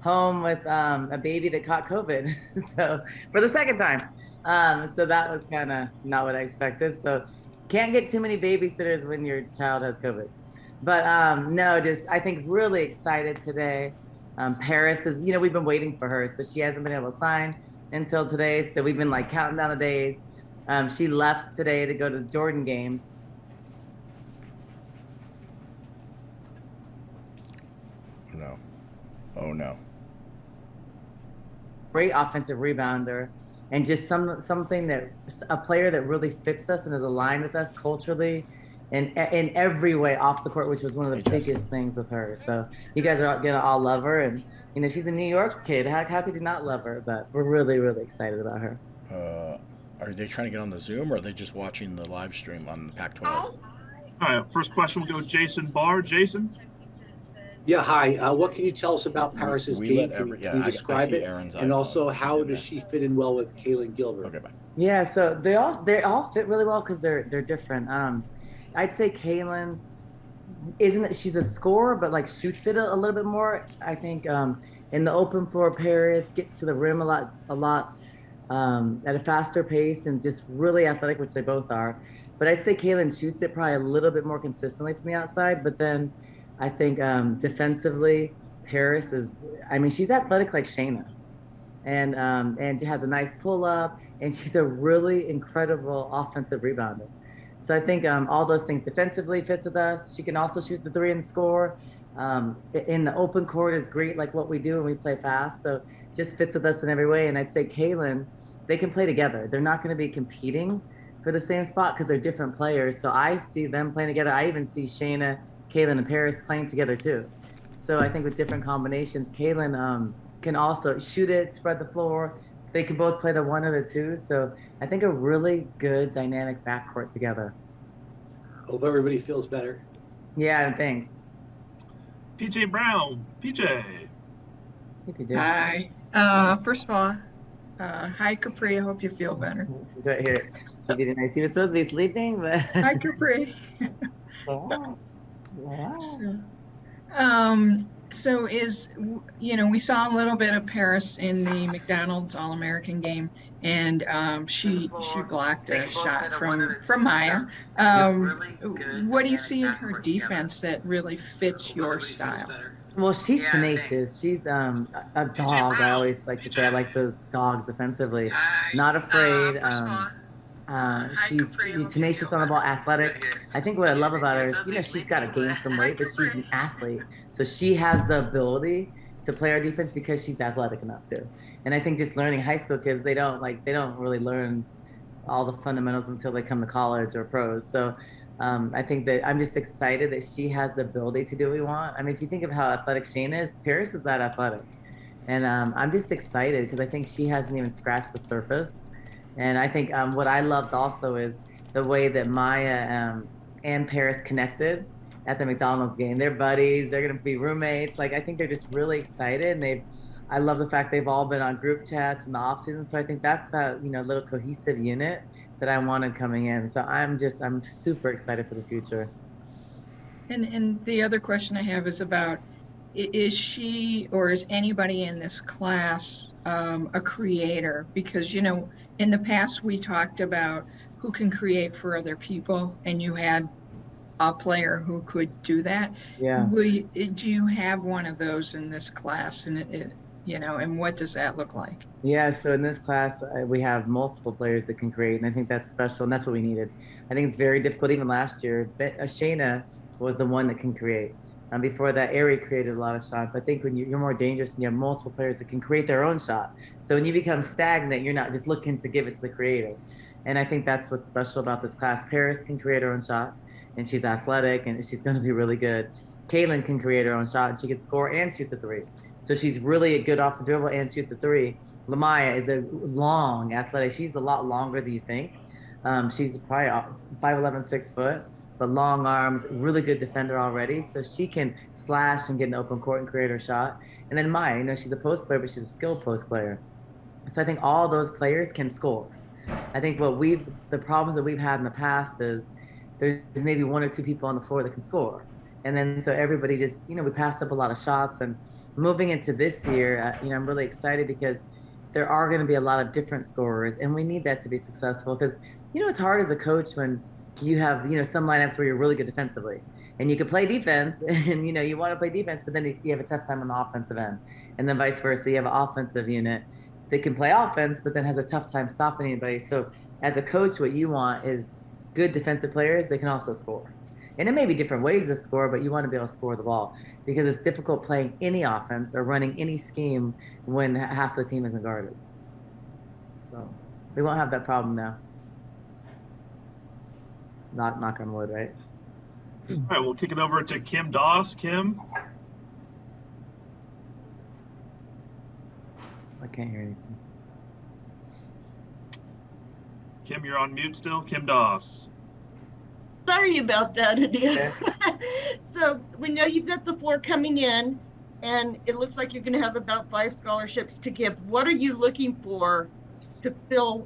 home with a baby that caught COVID. So for the second time. So that was kind of not what I expected. So can't get too many babysitters when your child has COVID. But no, just I think really excited today. Paris is, we've been waiting for her. So she hasn't been able to sign until today. So we've been like counting down the days. She left today to go to the Jordan games. No. Oh no. Great offensive rebounder, and just something that a player that really fits us and is aligned with us culturally and in every way off the court, which was one of the biggest things with her. So you guys are gonna all love her, and she's a New York kid. How could you not love her? But we're really, really excited about her. Are they trying to get on the Zoom, or are they just watching the live stream on the Pac-12? All right, first question will go Jason Barr. Jason? Yeah, hi. What can you tell us about Paris's team? Can you describe it? And also, how does she fit in well with Kaylin Gilbert? Okay, bye. Yeah, so they all fit really well because they're different. I'd say Kaylin she's a scorer, but like shoots it a little bit more. I think in the open floor, Paris gets to the rim a lot at a faster pace and just really athletic, which they both are. But I'd say Kaylin shoots it probably a little bit more consistently from the outside. But then I think defensively, Paris she's athletic like Shayna, and has a nice pull up, and she's a really incredible offensive rebounder. So I think all those things defensively fits with us. She can also shoot the three and score. In the open court is great, like what we do when we play fast. So just fits with us in every way. And I'd say Kaylin, they can play together. They're not going to be competing for the same spot because they're different players. So I see them playing together. I even see Shayna, Kaylin, and Paris playing together too. So I think with different combinations, Kaylin can also shoot it, spread the floor. They can both play the one or the two. So I think a really good dynamic backcourt together. Hope everybody feels better. Yeah, thanks. PJ Brown. PJ. Hi. First of all, hi Capri. I hope you feel better. She's right here. She's eating nice. She was supposed to be sleeping, but hi Capri. Wow. So we saw a little bit of Paris in the McDonald's All-American game, and she blocked a shot from Maya. What do you see in her defense that really fits your style? Well, she's tenacious. She's a dog. I always like to say I like those dogs defensively. Not afraid. She's tenacious on the ball, athletic. I think what I love about her is, she's got to gain some weight, but she's an athlete. So she has the ability to play our defense because she's athletic enough to. And I think just learning high school kids, they don't really learn all the fundamentals until they come to college or pros. So I think that I'm just excited that she has the ability to do what we want. I mean, if you think of how athletic Shane is, Paris is that athletic. And I'm just excited because I think she hasn't even scratched the surface. And I think what I loved also is the way that Maya and Paris connected at the McDonald's game. They're buddies. They're going to be roommates. Like, I think they're just really excited. And I love the fact they've all been on group chats in the off season. So I think that's that, little cohesive unit that I wanted coming in. So I'm super excited for the future. And the other question I have is about, is she or is anybody in this class a creator? Because, in the past we talked about who can create for other people, and you had a player who could do that. Yeah. Do you have one of those in this class? And and what does that look like? Yeah, so in this class, we have multiple players that can create, and I think that's special, and that's what we needed. I think it's very difficult. Even last year, Shayna was the one that can create. Before that, Ari created a lot of shots. I think when you're more dangerous and you have multiple players that can create their own shot. So when you become stagnant, you're not just looking to give it to the creator. And I think that's what's special about this class. Paris can create her own shot, and she's athletic, and she's going to be really good. Kaylin can create her own shot, and she can score and shoot the three. So she's really good off the dribble and shoot the three. Lamaya is a long athletic. She's a lot longer than you think. She's probably 5'11", 6 foot. But long arms, really good defender already. So she can slash and get an open court and create her shot. And then Maya, she's a post player, but she's a skilled post player. So I think all those players can score. I think the problems that we've had in the past is there's maybe one or two people on the floor that can score. And then so everybody just, we passed up a lot of shots. And moving into this year, I'm really excited because there are going to be a lot of different scorers, and we need that to be successful because, it's hard as a coach when you have, some lineups where you're really good defensively and you can play defense and, you want to play defense, but then you have a tough time on the offensive end. And then vice versa, you have an offensive unit that can play offense, but then has a tough time stopping anybody. So as a coach, what you want is good defensive players that can also score. And it may be different ways to score, but you want to be able to score the ball because it's difficult playing any offense or running any scheme when half the team isn't guarded. So we won't have that problem now. Knock on wood, right? All right, we'll kick it over to Kim Doss. Kim. I can't hear anything. Kim, you're on mute still. Kim Doss. Sorry about that, Adia. Okay. So we know you've got the 4 coming in, and it looks like you're going to have about 5 scholarships to give. What are you looking for to fill,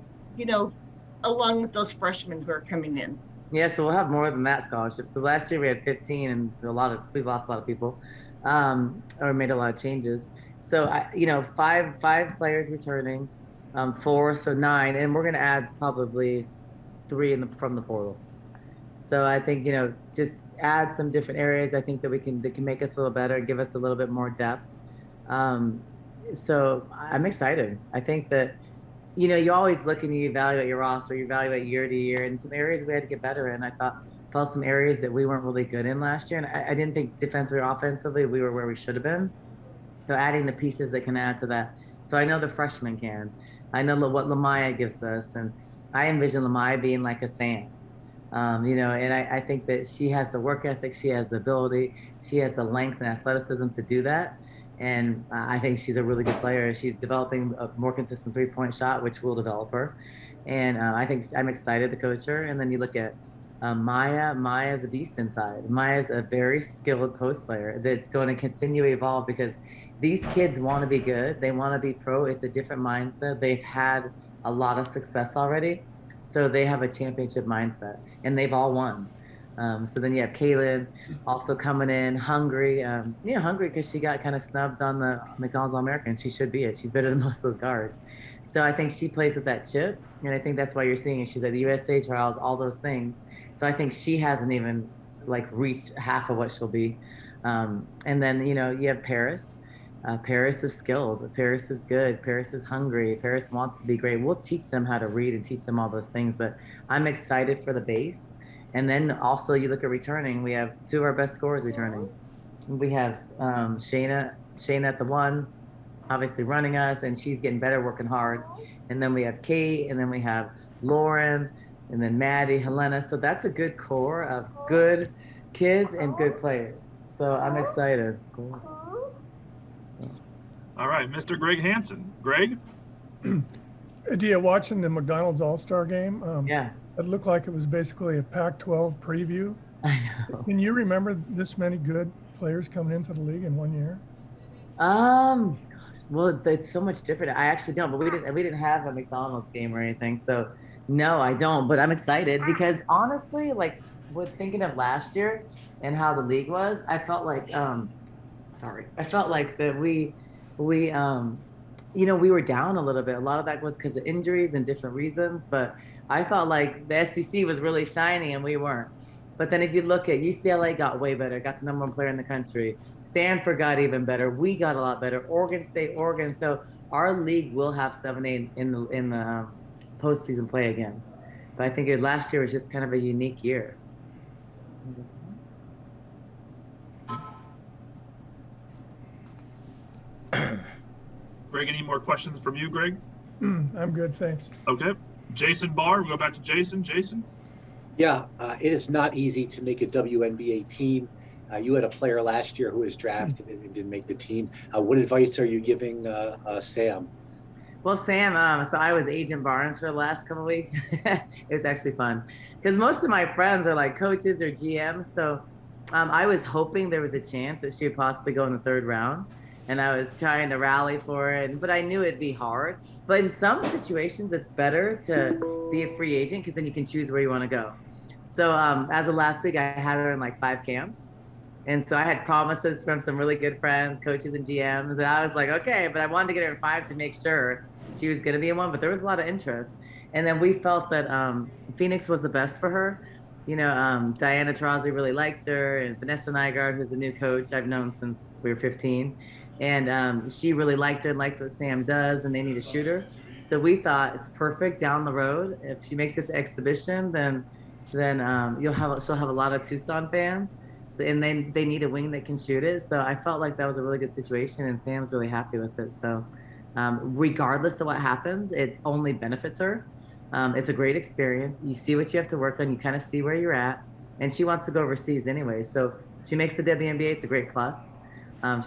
along with those freshmen who are coming in? Yeah, so we'll have more than that scholarships. So last year we had 15, and we lost a lot of people, or made a lot of changes. So five players returning, 4, so 9, and we're going to add probably 3 from the portal. So I think, just add some different areas. I think that can make us a little better, give us a little bit more depth. So I'm excited. I think that, you always look and you evaluate your roster, you evaluate year to year, and some areas we had to get better in. I felt some areas that we weren't really good in last year. And I didn't think defensively or offensively we were where we should have been. So adding the pieces that can add to that. So I know the freshmen can. I know what Lamaya gives us. And I envision Lamaya being like a Sam. And I think that she has the work ethic, she has the ability, she has the length and athleticism to do that. And I think she's a really good player. She's developing a more consistent 3-point shot, which will develop her. And I think I'm excited to coach her. And then you look at Maya. Maya's a beast inside. Maya's a very skilled post player that's going to continue to evolve because these kids want to be good. They want to be pro. It's a different mindset. They've had a lot of success already. So they have a championship mindset, and they've all won. So then you have Kaylin also coming in, hungry. Hungry because she got kind of snubbed on the McDonald's All-American. She should be it. She's better than most of those guards. So I think she plays with that chip, and I think that's why you're seeing it. She's at the USA trials, all those things. So I think she hasn't even reached half of what she'll be. And then you have Paris. Paris is skilled. Paris is good. Paris is hungry. Paris wants to be great. We'll teach them how to read and teach them all those things. But I'm excited for the base. And then also you look at returning. We have 2 of our best scorers returning. We have Shayna at the 1, obviously running us, and she's getting better, working hard. And then we have Kate, and then we have Lauren, and then Maddie, Helena. So that's a good core of good kids and good players. So I'm excited. Cool. All right, Mr. Greg Hansen. Greg? Adia, watching the McDonald's All-Star game, Yeah. it looked like it was basically a Pac-12 preview. I know. Can you remember this many good players coming into the league in one year? Gosh, well, it's so much different. I actually don't, but we didn't have a McDonald's game or anything, so no, I don't. But I'm excited because honestly, with thinking of last year and how the league was, I felt like that we were down a little bit. A lot of that was because of injuries and different reasons, but I felt like the SEC was really shiny and we weren't. But then if you look at UCLA got way better, got the #1 player in the country. Stanford got even better. We got a lot better. Oregon State, Oregon. So our league will have 7-8 in the postseason play again. But I think last year was just kind of a unique year. Greg, any more questions from you, Greg? I'm good, thanks. Okay. Jason Barr, we'll go back to Jason. Jason? Yeah, it is not easy to make a WNBA team. You had a player last year who was drafted and didn't make the team. What advice are you giving Sam? Well, Sam, so I was Agent Barnes for the last couple of weeks. It was actually fun because most of my friends are like coaches or GMs. So I was hoping there was a chance that she would possibly go in the 3rd round. And I was trying to rally for it, but I knew it'd be hard. But in some situations, it's better to be a free agent because then you can choose where you want to go. So as of last week, I had her in 5 camps. And so I had promises from some really good friends, coaches and GMs. And I was like, okay, but I wanted to get her in 5 to make sure she was going to be in 1, but there was a lot of interest. And then we felt that Phoenix was the best for her. Diana Taurasi really liked her, and Vanessa Nygaard, who's a new coach I've known since we were 15. And she really liked her and liked what Sam does, and they need a shooter. So we thought it's perfect down the road. If she makes it to exhibition, then she'll have a lot of Tucson fans. So, and they need a wing that can shoot it. So I felt like that was a really good situation, and Sam's really happy with it. So regardless of what happens, it only benefits her. It's a great experience. You see what you have to work on. You kind of see where you're at. And she wants to go overseas anyway. So she makes the WNBA. It's a great plus.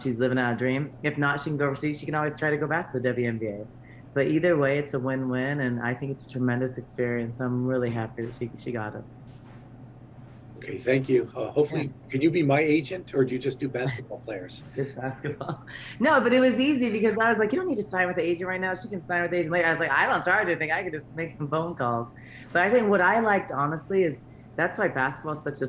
She's living out a dream. If not, she can go overseas. She can always try to go back to the WNBA. But either way, it's a win-win. And I think it's a tremendous experience. I'm really happy that she got it. Okay, thank you. Hopefully, can you be my agent, or do you just do basketball players? Just basketball. No, but it was easy because I was like, you don't need to sign with the agent right now. She can sign with the agent later. I was like, I don't charge anything. I could just make some phone calls. But I think what I liked, honestly, is that's why basketball is such a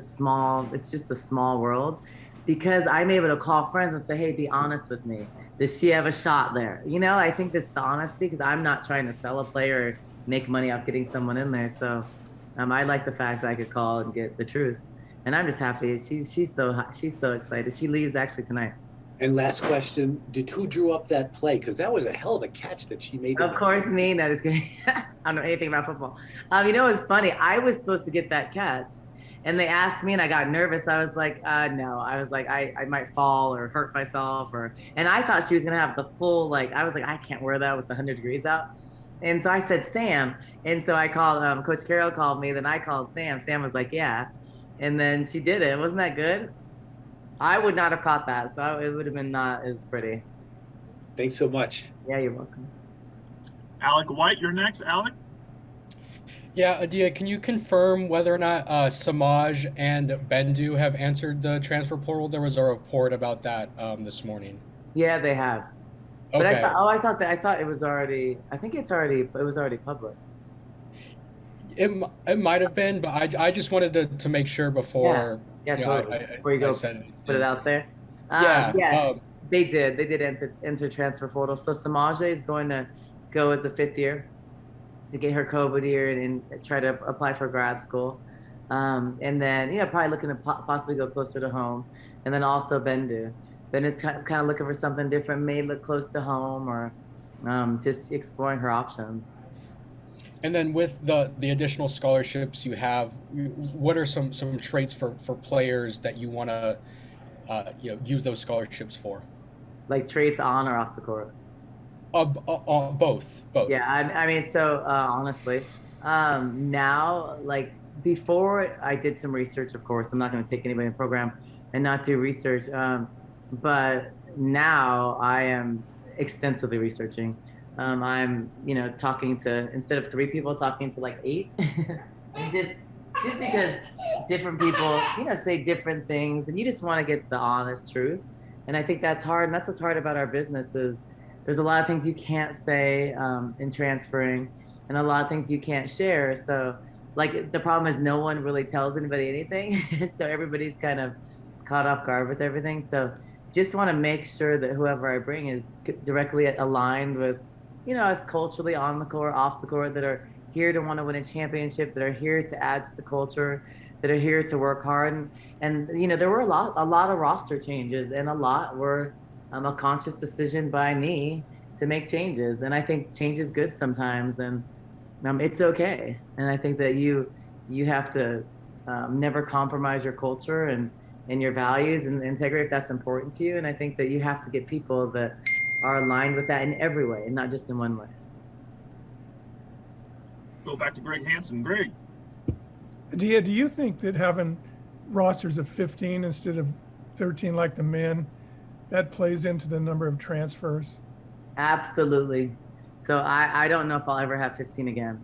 it's just a small world, because I'm able to call friends and say, hey, be honest with me. Does she have a shot there? I think that's the honesty, because I'm not trying to sell a player or make money off getting someone in there. So I like the fact that I could call and get the truth. And I'm just happy. She's so excited. She leaves actually tonight. And last question, who drew up that play? Because that was a hell of a catch that she made. Of course, me. That is good. I don't know anything about football. It was funny. I was supposed to get that catch, and they asked me, and I got nervous. I was like, no. I was like, I might fall or hurt myself, and I thought she was gonna have the full, I was like, I can't wear that with the 100 degrees out. And so I said, Sam. And so I called, Coach Carroll called me, then I called Sam. Sam was like, yeah. And then she did it. Wasn't that good? I would not have caught that, so it would have been not as pretty. Thanks so much. Yeah, you're welcome. Alec White, you're next. Alec? Yeah, Adia, can you confirm whether or not Samaj and Bendu have answered the transfer portal? There was a report about that this morning. Yeah, they have. But Okay. I thought it was already. I think it was already public. It might have been, but I just wanted to make sure before. Yeah, totally. Before you go put it out there. Yeah. They did enter transfer portal. So Samaje is going to go as a 5th year to get her COVID year and try to apply for grad school. And then, probably looking to possibly go closer to home. And then also Bendu. Bendu's kind of looking for something different, may look close to home, or just exploring her options. And then with the additional scholarships you have, what are some traits for players that you want to use those scholarships for? Like traits on or off the court? Both. Yeah, so honestly, now, before I did some research, of course, I'm not going to take anybody in the program and not do research. But now I am extensively researching. I'm, talking to, instead of 3 people, talking to 8. And just because different people, say different things, and you just want to get the honest truth. And I think that's hard. And that's what's hard about our business is there's a lot of things you can't say in transferring, and a lot of things you can't share. So the problem is no one really tells anybody anything. So everybody's kind of caught off guard with everything. So just want to make sure that whoever I bring is directly aligned with, us culturally on the court, off the court, that are here to want to win a championship, that are here to add to the culture, that are here to work hard. And there were a lot of roster changes, and a lot were a conscious decision by me to make changes. And I think change is good sometimes, and it's okay. And I think that you have to never compromise your culture and your values and integrity if that's important to you. And I think that you have to get people that are aligned with that in every way and not just in one way. Go back to Greg Hansen. Greg. Adia, do you think that having rosters of 15 instead of 13 like the men, that plays into the number of transfers? Absolutely. So I don't know if I'll ever have 15 again.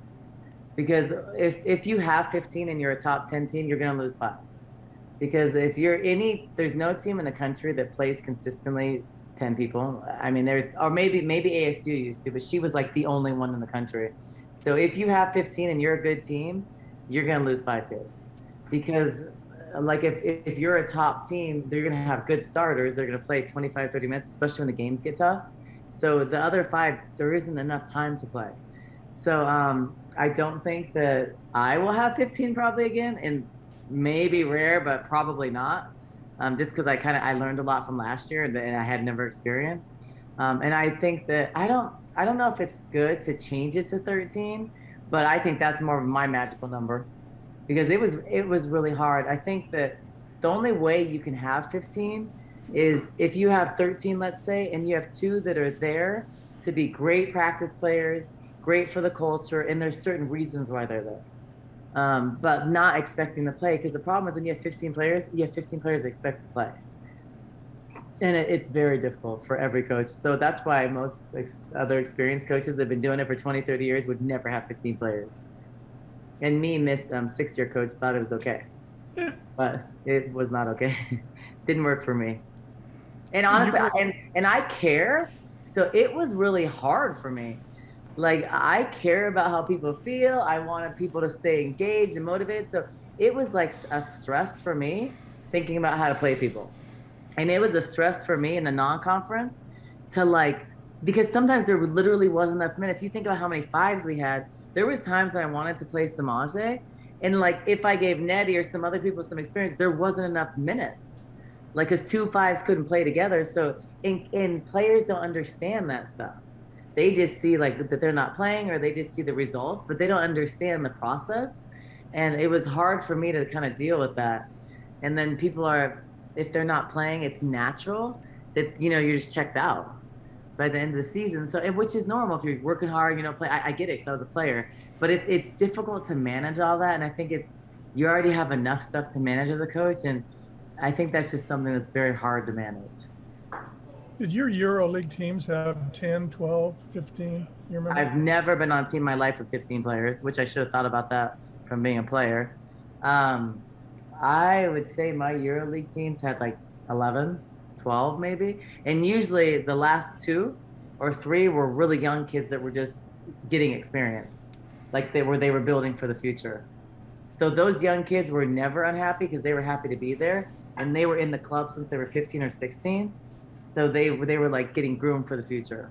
Because if you have 15 and you're a top 10 team, you're going to lose 5. Because if there's no team in the country that plays consistently 10 people. I mean, maybe ASU used to, but she was the only one in the country. So if you have 15 and you're a good team, you're going to lose 5 kids. Because like if you're a top team, they're going to have good starters. They're going to play 25, 30 minutes, especially when the games get tough. So the other 5, there isn't enough time to play. So I don't think that I will have 15 probably again, and maybe rare, but probably not. Just because I learned a lot from last year and I had never experienced. And I think that I don't know if it's good to change it to 13, but I think that's more of my magical number, because it was really hard. I think that the only way you can have 15 is if you have 13, let's say, and you have 2 that are there to be great practice players, great for the culture, and there's certain reasons why they're there. But not expecting to play, because the problem is when you have 15 players, you have 15 players that expect to play. And it's very difficult for every coach. So that's why most other experienced coaches that have been doing it for 20, 30 years would never have 15 players. And me, Miss 6-year coach, thought it was okay. But it was not okay. Didn't work for me. And honestly, and I care. So it was really hard for me. Like, I care about how people feel. I wanted people to stay engaged and motivated. So it was like a stress for me thinking about how to play people. And it was a stress for me in the non-conference to because sometimes there literally wasn't enough minutes. You think about how many 5s we had. There was times that I wanted to play Samaje. And if I gave Nettie or some other people some experience, there wasn't enough minutes. Because 2 5s couldn't play together. So, and players don't understand that stuff. They just see that they're not playing, or they just see the results, but they don't understand the process. And it was hard for me to kind of deal with that. And then people if they're not playing, it's natural that, you're just checked out by the end of the season. So, which is normal if you're working hard, play. I get it because I was a player, but it's difficult to manage all that. And I think you already have enough stuff to manage as a coach. And I think that's just something that's very hard to manage. Did your EuroLeague teams have 10, 12, 15? You remember? I've never been on a team in my life with 15 players, which I should have thought about that from being a player. I would say my EuroLeague teams had 11, 12 maybe. And usually the last 2 or 3 were really young kids that were just getting experience. They were building for the future. So those young kids were never unhappy because they were happy to be there. And they were in the club since they were 15 or 16. So they were getting groomed for the future.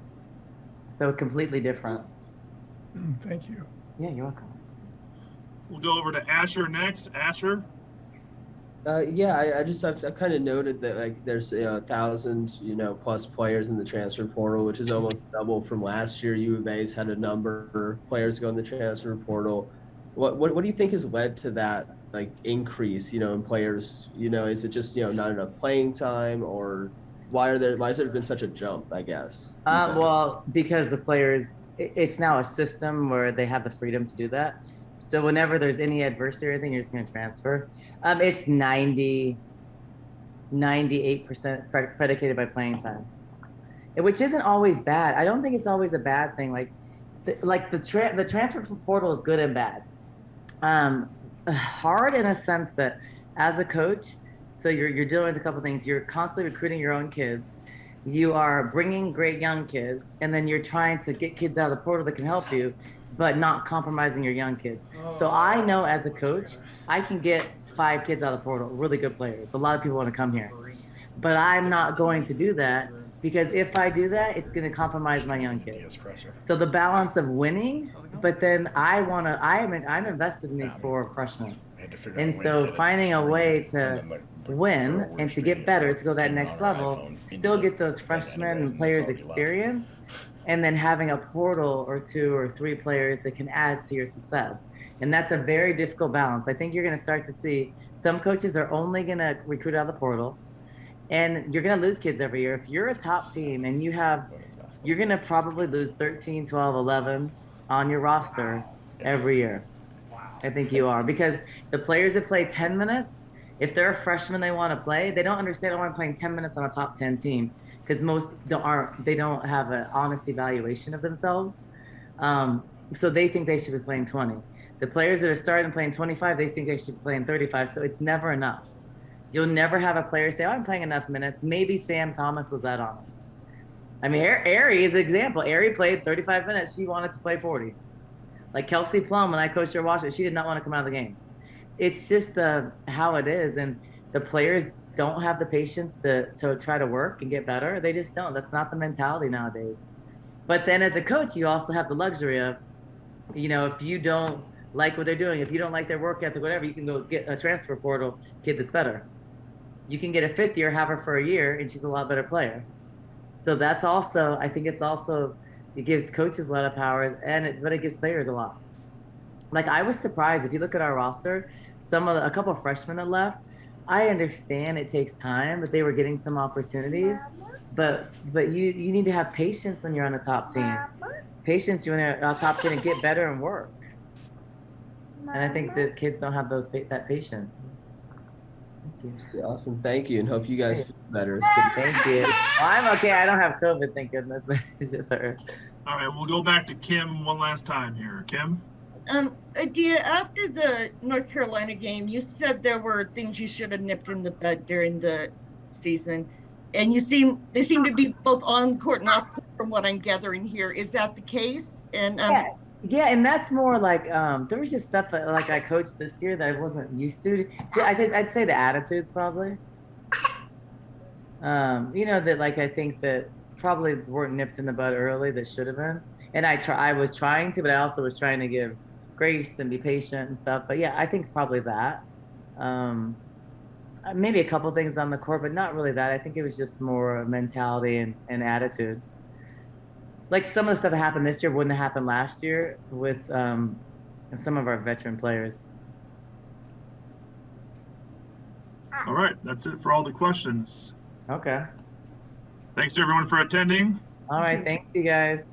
So completely different. Thank you. Yeah, you're welcome. We'll go over to Asher next. Asher. I've kind of noted that there's 1,000 plus players in the transfer portal, which is almost double from last year. U of A's had a number of players go in the transfer portal. What do you think has led to that increase in players? Is it just not enough playing time, or why has there been such a jump, I guess? Well, because the players, it's now a system where they have the freedom to do that. So whenever there's any adversity or anything, you're just going to transfer. It's 98% predicated by playing time, which isn't always bad. I don't think it's always a bad thing. The transfer portal is good and bad. Hard in a sense that as a coach, so you're dealing with a couple things. You're constantly recruiting your own kids. You are bringing great young kids, and then you're trying to get kids out of the portal that can help you, but not compromising your young kids. So I know as a coach, I can get 5 kids out of the portal, really good players. A lot of people want to come here. But I'm not going to do that, because if I do that, it's going to compromise my young kids. So the balance of winning, but then I'm invested in these 4 freshmen. And so finding a way to win and to get better, to go that next level, still get those freshmen and players experience, and then having a portal or 2 or 3 players that can add to your success. And that's a very difficult balance. I think you're going to start to see some coaches are only going to recruit out of the portal, and you're going to lose kids every year. If you're a top team and you're going to probably lose 13, 12, 11 on your roster every year. I think you are, because the players that play 10 minutes, if they're a freshman, they want to play, they don't understand why I'm playing 10 minutes on a top 10 team, because most don't have an honest evaluation of themselves. So they think they should be playing 20. The players that are starting playing 25, they think they should be playing 35. So it's never enough. You'll never have a player say, I'm playing enough minutes. Maybe Sam Thomas was that honest. I mean, Ari is an example. Ari played 35 minutes. She wanted to play 40. Like Kelsey Plum, when I coached her Washington, she did not want to come out of the game. it's just how it is, and the players don't have the patience to try to work and get better. They just don't. That's not the mentality nowadays. But then as a coach, you also have the luxury of, if you don't like what they're doing, if you don't like their work ethic, whatever, you can go get a transfer portal kid that's better. You can get a fifth year, have her for a year, and she's a lot better player. So that's also, I think it gives coaches a lot of power, but it gives players a lot. Like, I was surprised, if you look at our roster, a couple of freshmen that left. I understand it takes time, but they were getting some opportunities. But you need to have patience when you're on a top team. Patience when you're on a top team and get better and work. And I think that kids don't have that patience. Awesome. Thank you, and hope you guys feel better. Thank you. Well, I'm okay. I don't have COVID, thank goodness. It's just hurt. All right, we'll go back to Kim one last time here. Kim? Adia, after the North Carolina game, you said there were things you should have nipped in the bud during the season, and they seem to be both on court and off court from what I'm gathering here. Is that the case? And yeah, and that's more like there was just stuff like I coached this year that I wasn't used to. I'd say the attitudes probably. That like I think that probably weren't nipped in the bud early that should have been. And I was trying to, but I also was trying to give grace and be patient and stuff. But yeah, I think probably that. Maybe a couple things on the court, but not really that. I think it was just more mentality and attitude. Like some of the stuff that happened this year wouldn't have happened last year with some of our veteran players. All right, that's it for all the questions. Okay. Thanks everyone for attending. All right, thanks you guys.